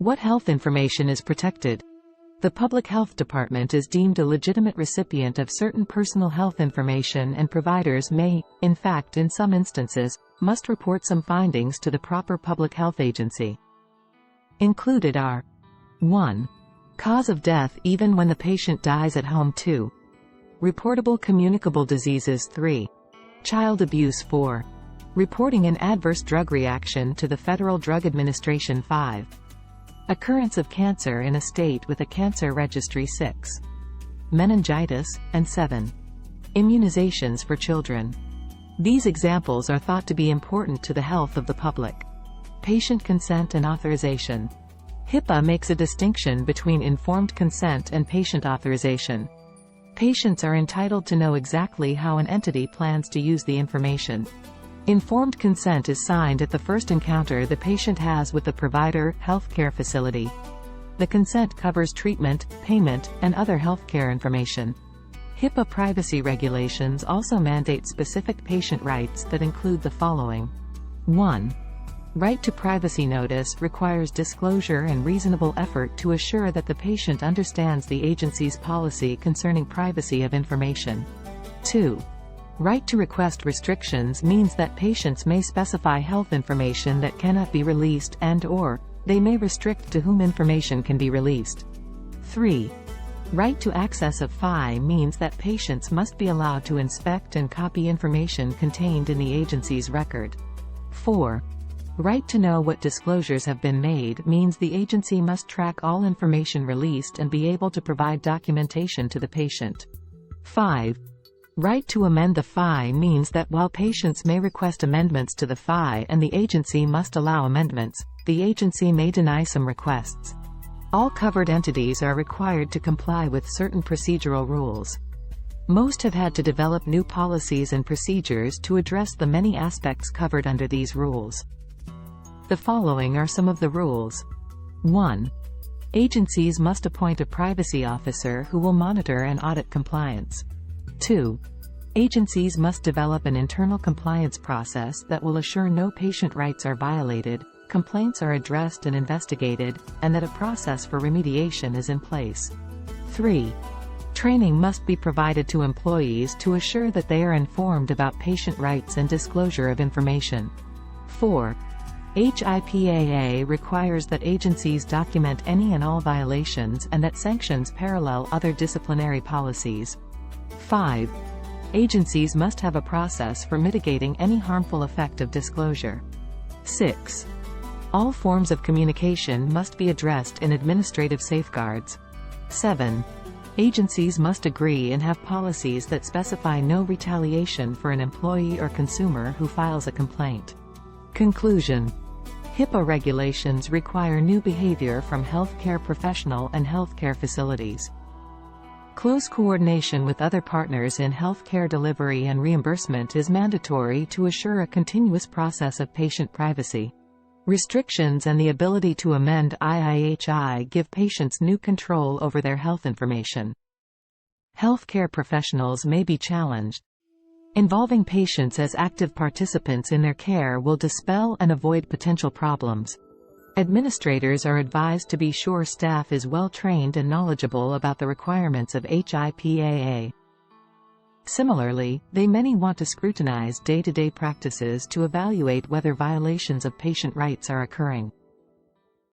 What health information is protected? The Public Health Department is deemed a legitimate recipient of certain personal health information, and providers may, in fact in some instances, must report some findings to the proper public health agency. Included are 1. Cause of death even when the patient dies at home. 2. Reportable communicable diseases. 3. Child abuse. 4. Reporting an adverse drug reaction to the Federal Drug Administration. 5. Occurrence of cancer in a state with a cancer registry. 6. Meningitis, and 7. Immunizations for children. These examples are thought to be important to the health of the public. Patient consent and authorization. HIPAA makes a distinction between informed consent and patient authorization. Patients are entitled to know exactly how an entity plans to use the information. Informed consent is signed at the first encounter the patient has with the provider, healthcare facility. The consent covers treatment, payment, and other healthcare information. HIPAA privacy regulations also mandate specific patient rights that include the following. 1. Right to privacy notice requires disclosure and reasonable effort to assure that the patient understands the agency's policy concerning privacy of information. 2. Right to request restrictions means that patients may specify health information that cannot be released and/or they may restrict to whom information can be released. 3. Right to access of HIPAA means that patients must be allowed to inspect and copy information contained in the agency's record. 4. Right to know what disclosures have been made means the agency must track all information released and be able to provide documentation to the patient. 5. Right to amend the HIPAA means that while patients may request amendments to the HIPAA and the agency must allow amendments, the agency may deny some requests. All covered entities are required to comply with certain procedural rules. Most have had to develop new policies and procedures to address the many aspects covered under these rules. The following are some of the rules. 1. Agencies must appoint a privacy officer who will monitor and audit compliance. 2. Agencies must develop an internal compliance process that will assure no patient rights are violated, complaints are addressed and investigated, and that a process for remediation is in place. 3. Training must be provided to employees to assure that they are informed about patient rights and disclosure of information. 4. HIPAA requires that agencies document any and all violations and that sanctions parallel other disciplinary policies. 5. Agencies must have a process for mitigating any harmful effect of disclosure. 6. All forms of communication must be addressed in administrative safeguards. 7. Agencies must agree and have policies that specify no retaliation for an employee or consumer who files a complaint. Conclusion. HIPAA regulations require new behavior from healthcare professional and healthcare facilities. Close coordination with other partners in healthcare delivery and reimbursement is mandatory to assure a continuous process of patient privacy. Restrictions and the ability to amend IIHI give patients new control over their health information. Healthcare professionals may be challenged. Involving patients as active participants in their care will dispel and avoid potential problems. Administrators are advised to be sure staff is well trained and knowledgeable about the requirements of HIPAA. Similarly, they many want to scrutinize day-to-day practices to evaluate whether violations of patient rights are occurring.